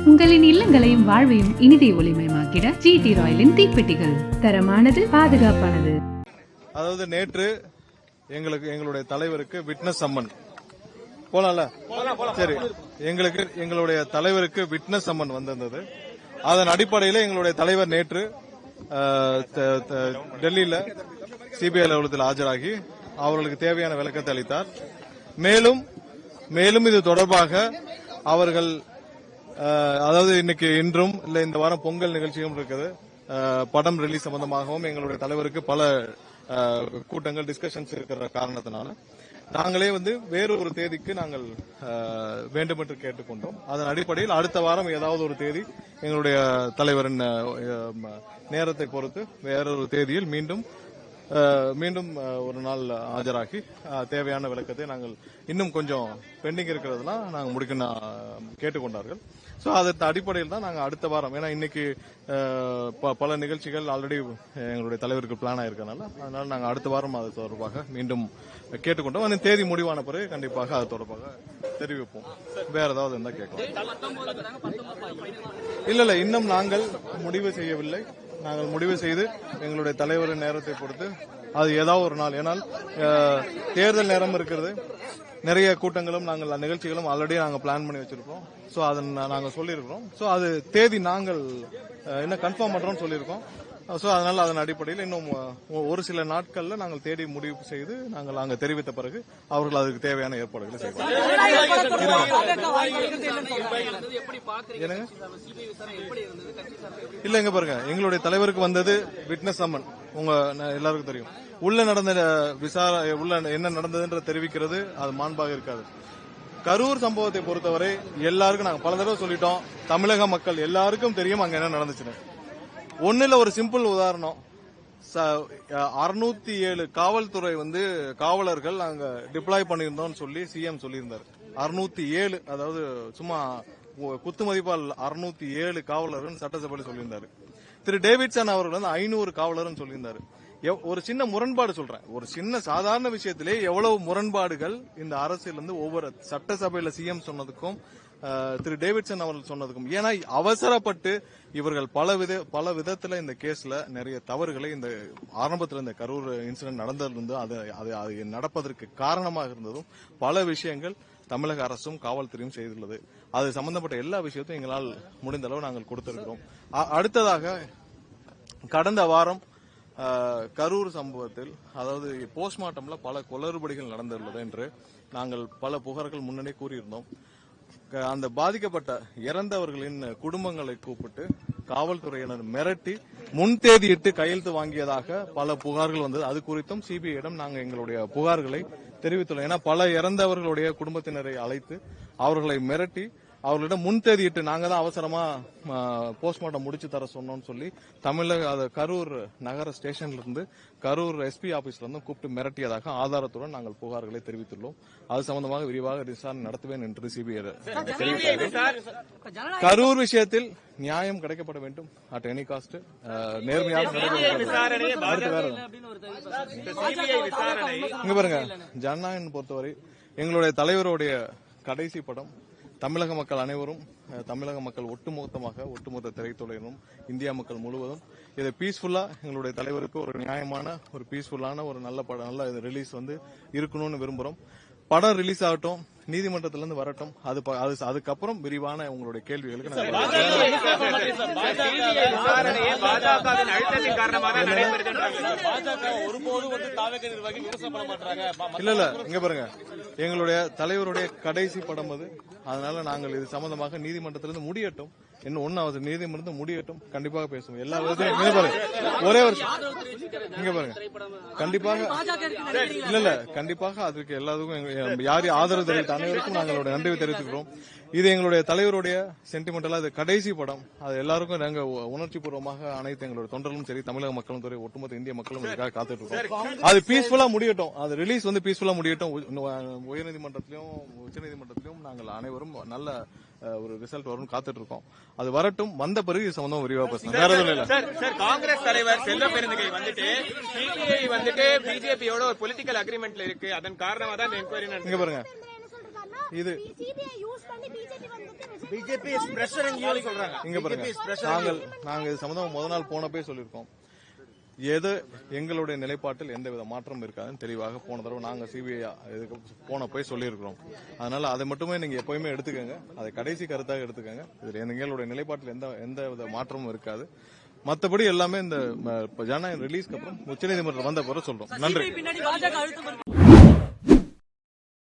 உங்களின் இல்லங்களையும் வாழ்வையும் இனிதே ஒளிமயமாக்கிட ஜிடி ராயலின் தீப்பெட்டிகள். தரமானது, பாதுகாப்பானது. அதாவது நேற்று எங்களுடைய தலைவருக்கு விட்னஸ் சம்மன் போலாம்ல. சரி, எங்களுடைய தலைவருக்கு விட்னஸ் சம்மன் வந்திருந்தது. அதன் அடிப்படையில் எங்களுடைய தலைவர் நேற்று டெல்லியில சிபிஐ அலுவலகத்தில் ஆஜராகி அவர்களுக்கு தேவையான விளக்கத்தை அளித்தார். மேலும் இது தொடர்பாக அவர்கள் அதாவது இன்னைக்கு இன்றும் இல்ல இந்த வாரம் பொங்கல் நிகழ்ச்சியும் இருக்குது. படம் ரிலீஸ் சம்பந்தமாகவும் எங்களுடைய தலைவருக்கு பல கூட்டங்கள் டிஸ்கஷன்ஸ் இருக்கிற காரணத்தினால நாங்களே வேறு ஒரு தேதிக்கு நாங்கள் வேண்டும் என்று கேட்டுக்கொண்டோம். அதன் அடிப்படையில் அடுத்த வாரம் ஏதாவது ஒரு தேதி எங்களுடைய தலைவரின் நேரத்தை பொறுத்து வேறொரு தேதியில் மீண்டும் ஒரு நாள் ஆஜராகி தேவையான விளக்கத்தை நாங்கள் இன்னும் கொஞ்சம் பெண்டிங் இருக்கிறதுலாம் நாங்கள் முடிக்கணும் கேட்டுக்கொண்டார்கள். சோ அதன் அடிப்படையில் தான் நாங்கள் அடுத்த வாரம், ஏன்னா இன்னைக்கு பல நிகழ்ச்சிகள் ஆல்ரெடி எங்களுடைய தலைவருக்கு பிளான் ஆயிருக்கனால அதனால நாங்கள் அடுத்த வாரம் அது தொடர்பாக மீண்டும் கேட்டுக்கொண்டோம். அந்த தேதி முடிவான பிறகு கண்டிப்பாக அது தொடர்பாக தெரிவிப்போம். வேற ஏதாவது இருந்தா கேட்கலாம். இல்ல இன்னும் நாங்கள் முடிவு செய்யவில்லை. நாங்கள் முடிவு செய்து எங்களுடைய தலைவரின் நேரத்தை பொறுத்து அது ஏதாவது ஒரு நாள், ஏனால் தேர்தல் நேரம் இருக்கிறது, நிறைய கூட்டங்களும் நாங்கள் நிகழ்ச்சிகளும் ஆல்ரெடி நாங்கள் பிளான் பண்ணி வச்சிருக்கோம். சோ அதை நாங்கள் சொல்லியிருக்கிறோம். சோ அது தேதி நாங்கள் என்ன கன்ஃபார்ம் பண்றோம்னு சொல்லியிருக்கோம். சோ அதனால அதன் அடிப்படையில் இன்னும் ஒரு சில நாட்கள்ல நாங்கள் தேடி முடிவு செய்து நாங்கள் அங்க தெரிவித்த பிறகு அவர்கள் அதுக்கு தேவையான ஏற்பாடுகளை செய்வாங்க. இல்ல எங்க பாருங்க, எங்களுடைய தலைவருக்கு வந்தது விட்னஸ் சம்மன். உங்க எல்லாருக்கும் தெரியும். உள்ள நடந்த உள்ள என்ன நடந்ததுன்ற தெரிவிக்கிறது அது மாண்பாக இருக்காது. கரூர் சம்பவத்தை பொறுத்தவரை எல்லாருக்கும் நாங்க பல தடவை சொல்லிட்டோம். தமிழக மக்கள் எல்லாருக்கும் தெரியும் அங்க என்ன நடந்துச்சுன்னு. ஒண்ணுல ஒரு சிம்பிள் உதாரணம், 607 காவல்துறை காவலர்கள் அங்க டிப்ளாய் பண்ணியிருந்தோம் சொல்லி சிஎம் சொல்லியிருந்தார். 607, அதாவது சும்மா குத்து மதிப்பால் 607 காவலர்கள் சட்டசபையில் சொல்லியிருந்தாரு. திரு டேவிட்சன் அவர்கள் 500 காவலர்னு சொல்லியிருந்தாரு. ஒரு சின்ன முரண்பாடு சொல்றேன், ஒரு சின்ன சாதாரண விஷயத்திலே எவ்வளவு முரண்பாடுகள் இந்த அரசியல் ஒவ்வொரு சட்டசபையில சிஎம் சொன்னதுக்கும் திரு டேவிட்சன் அவர்கள் சொன்னதுக்கும். ஏன்னா அவசரப்பட்டு இவர்கள் பல விதத்துல இந்த கேஸ்ல நிறைய தவறுகளை இந்த ஆரம்பத்தில் இந்த கரூர் இன்சிடென்ட் நடந்திருந்து அது நடப்பதற்கு காரணமாக இருந்ததும் பல விஷயங்கள் தமிழக அரசும் காவல்துறையும் செய்துள்ளது. அது சம்பந்தப்பட்ட எல்லா விஷயத்தையும் எங்களால் முடிந்த அளவு நாங்கள் கொடுத்திருக்கிறோம். அடுத்ததாக கடந்த வாரம் கரூர் சம்பவத்தில், அதாவது போஸ்ட்மார்ட்டம்ல பல குளறுபடிகள் நடந்துள்ளது என்று நாங்கள் பல புகார்கள் முன்னே கூறியிருந்தோம். அந்த பாதிக்கப்பட்ட இறந்தவர்களின் குடும்பங்களை கூப்பிட்டு காவல்துறையினர் மிரட்டி முன்தேதியிட்டு கையெழுத்து வாங்கியதாக பல புகார்கள் வந்தது. அது குறித்தும் சிபிஐயிடம் நாங்கள் எங்களுடைய புகார்களை தெரிவித்துள்ளோம். ஏன்னா பல இறந்தவர்களுடைய குடும்பத்தினரை அழைத்து அவர்களை மிரட்டி அவர்களிடம் முன்தேதியிட்டு நாங்க தான் அவசரமா போஸ்ட்மார்ட்டம் முடிச்சு தர சொன்னோம்னு சொல்லி தமிழக கரூர் நகர ஸ்டேஷன்ல இருந்து கரூர் எஸ்பி ஆபீஸ்ல இருந்து கூப்பிட்டு மிரட்டியதாக ஆதாரத்துடன் நாங்கள் புகார்களை தெரிவித்துள்ளோம். அது சம்பந்தமாக விரிவாக விசாரணை நடத்துவேன் என்று சிபிஐ தெரிவித்தார். கரூர் விஷயத்தில் நியாயம் கிடைக்கப்பட வேண்டும் அட் எனி காஸ்ட். நேர்மையாக இங்க பாருங்க, ஜனநாயகம் பொறுத்தவரை எங்களுடைய தலைவருடைய கடைசி படம் தமிழக மக்கள் அனைவரும், தமிழக மக்கள் ஒட்டுமொத்த திரைத்துறையினரும், இந்தியா மக்கள் முழுவதும் இதை பீஸ்ஃபுல்லா எங்களுடைய தலைவருக்கு ஒரு நியாயமான ஒரு பீஸ்ஃபுல்லான ஒரு நல்ல படம், நல்ல ரிலீஸ் இருக்கணும்னு விரும்புறோம். படம் ரிலீஸ் ஆகட்டும், நீதிமன்றத்திலிருந்து வரட்டும், அதுக்கப்புறம் விரிவான உங்களுடைய கேள்விகளுக்கு இல்ல இங்க பாருங்க, எங்களுடைய தலைவருடைய கடைசி படம் அது. அதனால நாங்கள் இது சம்பந்தமாக நீதிமன்றத்திலிருந்து முடியட்டும், இன்னும் ஒன்னாவது நீதிமன்றம் முடியட்டும், கண்டிப்பாக பேசுவோம். எல்லா விதத்திலும் ஒரே வருஷம் இங்க பாருங்க, கண்டிப்பாக இல்ல கண்டிப்பாக அதுக்கு எல்லாத்துக்கும் யார் ஆதரவு தெரிவித்த அனைவருக்கும் நாங்களுடைய நன்றி தெரிவித்துக்கிறோம். இது எங்களுடைய தலைவருடைய சென்டிமெண்டலா இது கடைசி படம். அது எல்லாருக்கும் நாங்க உணர்ச்சி பூர்வமாக அனைத்து எங்களுடைய தொண்டர்களும் சரி, தமிழக மக்களும் சரி, ஒட்டுமொத்த இந்திய மக்களும் இதுக்காக காத்துட்டு இருக்கோம். அது பீஸ்ஃபுல்லா முடியட்டும், அது ரிலீஸ் பீஸ்ஃபுல்லா முடியட்டும். உயர்நீதிமன்றத்திலும் உச்சநீதிமன்றத்திலும் நாங்கள் அனைவரும் நல்ல ஒரு ரிசல்ட் வரும் காத்துட்டு இருக்கோம். அது வரட்டும், வந்த பிறகு இது சம்பந்தம் விரிவா பேசலாம். வேற எதுவும் இல்ல. சார், காங்கிரஸ் தலைவர் செல்வ பெருந்தகை சிபிஐ பிஜேபியோட ஒரு பொலிட்டிக்கல் அக்ரிமெண்ட்ல இருக்கு, அதன் காரணமா தான் என்கொயரி. இங்க பாருங்க, இது பிஜேபி பிரஷர் சொல்றாங்க. இங்க பாருங்க, நாங்க இது சம்பந்தமா முதல் நாள் போனப்பே சொல்லியிருக்கோம். எங்களுடைய நிலைப்பாட்டில் எந்தவித மாற்றம் இருக்காதுன்னு தெளிவாக போன தடவை நாங்க சிபிஐ போனப்போ சொல்லியிருக்கிறோம். அதனால அதை மட்டுமே நீங்க எப்பயுமே எடுத்துக்கோங்க, அதை கடைசி கருத்தாக எடுத்துக்கோங்க. இதுல எங்களுடைய நிலைப்பாட்டில் எந்த வித மாற்றமும் இருக்காது. மற்றபடி எல்லாமே இந்த ஜனநாயகம் ரிலீஸ்க்கு அப்புறம் உச்சநீதிமன்றம் வந்த பிறகு சொல்றோம். நன்றி.